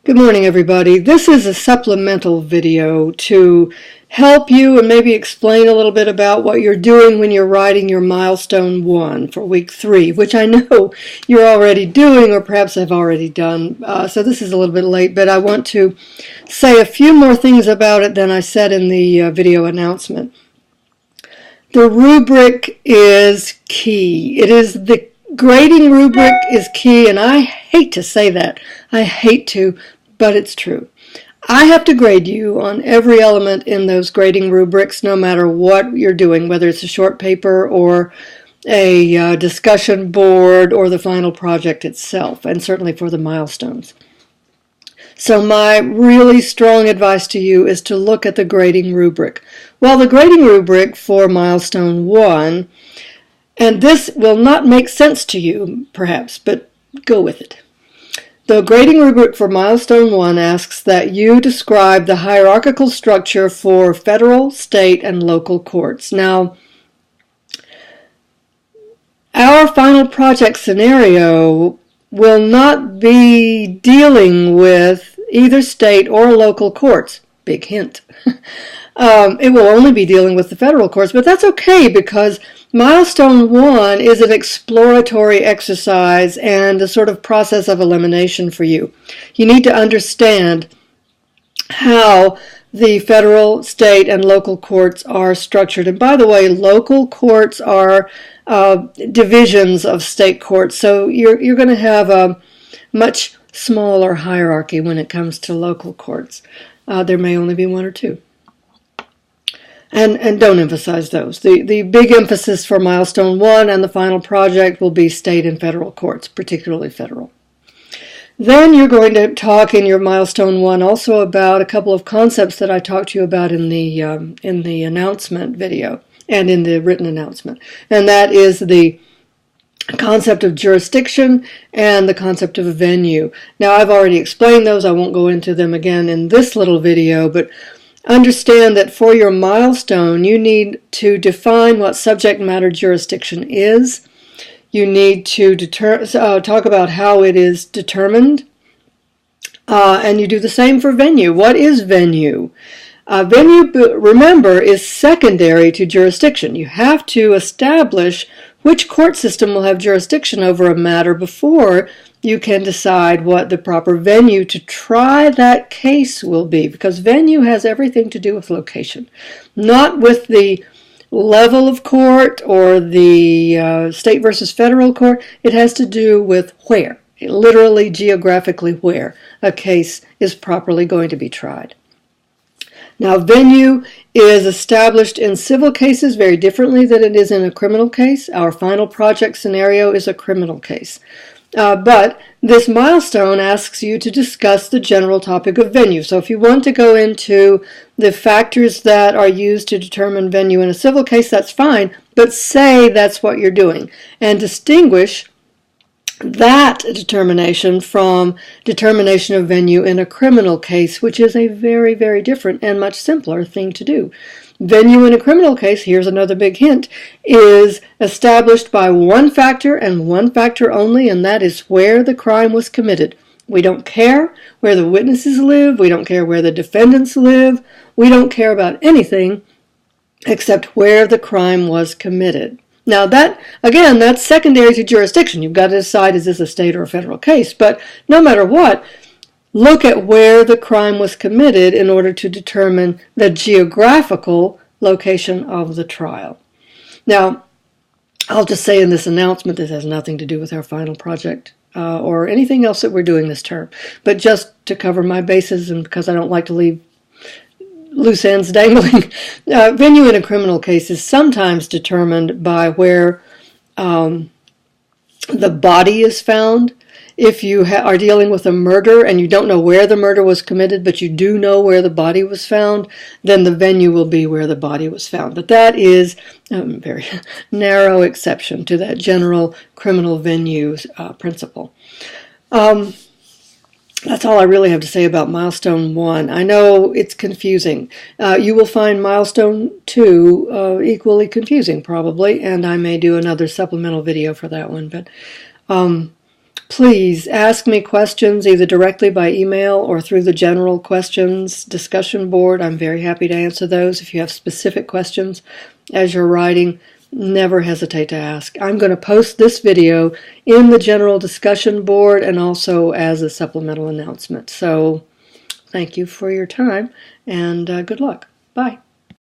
Good morning, everybody. This is a supplemental video to help you and maybe explain a little bit about what you're doing when you're writing your Milestone One for week 3, which I know you're already doing or perhaps have already done. So this is a little bit late, but I want to say a few more things about it than I said in the video announcement. The rubric is key. It is the grading rubric is key, and I hate to say that. I hate to, but it's true. I have to grade you on every element in those grading rubrics, no matter what you're doing, whether it's a short paper or a discussion board or the final project itself, and certainly for the milestones. So my really strong advice to you is to look at the grading rubric. Well, the grading rubric for Milestone One, and this will not make sense to you, perhaps, but go with it. The grading rubric for Milestone One asks that you describe the hierarchical structure for federal, state, and local courts. Now, our final project scenario will not be dealing with either state or local courts. Big hint. It will only be dealing with the federal courts, but that's okay because Milestone One is an exploratory exercise and a sort of process of elimination for you. You need to understand how the federal, state, and local courts are structured. And by the way, local courts are divisions of state courts, so you're going to have a much smaller hierarchy when it comes to local courts. There may only be one or two. And don't emphasize those. The big emphasis for Milestone One and the final project will be state and federal courts, particularly federal. Then you're going to talk in your Milestone One also about a couple of concepts that I talked to you about in the announcement video and in the written announcement. And that is the concept of jurisdiction and the concept of a venue. Now, I've already explained those. I won't go into them again in this little video, but understand that for your milestone, you need to define what subject matter jurisdiction is. You need to talk about how it is determined. And you do the same for venue. What is venue? Venue, remember, is secondary to jurisdiction. You have to establish which court system will have jurisdiction over a matter before you can decide what the proper venue to try that case will be, because venue has everything to do with location, not with the level of court or the state versus federal court. It has to do with where, literally geographically where a case is properly going to be tried. Now, venue is established in civil cases very differently than it is in a criminal case. Our final project scenario is a criminal case. But this milestone asks you to discuss the general topic of venue. So if you want to go into the factors that are used to determine venue in a civil case, that's fine, but say that's what you're doing and distinguish that determination from determination of venue in a criminal case, which is a very, very different and much simpler thing to do. Venue in a criminal case, here's another big hint, is established by one factor and one factor only, and that is where the crime was committed. We don't care where the witnesses live. We don't care where the defendants live. We don't care about anything except where the crime was committed. Now that, again, that's secondary to jurisdiction. You've got to decide, is this a state or a federal case? But no matter what, look at where the crime was committed in order to determine the geographical location of the trial. Now, I'll just say in this announcement, this has nothing to do with our final project or anything else that we're doing this term. But just to cover my bases, and because I don't like to leave loose ends dangling, venue in a criminal case is sometimes determined by where the body is found. If you are dealing with a murder and you don't know where the murder was committed, but you do know where the body was found, then the venue will be where the body was found. But that is a very narrow exception to that general criminal venue principle. That's all I really have to say about Milestone One. I know it's confusing. You will find Milestone Two equally confusing, probably, and I may do another supplemental video for that one. But Please ask me questions either directly by email or through the general questions discussion board. I'm very happy to answer those. If you have specific questions as you're writing, never hesitate to ask. I'm going to post this video in the general discussion board and also as a supplemental announcement. So thank you for your time and good luck. Bye.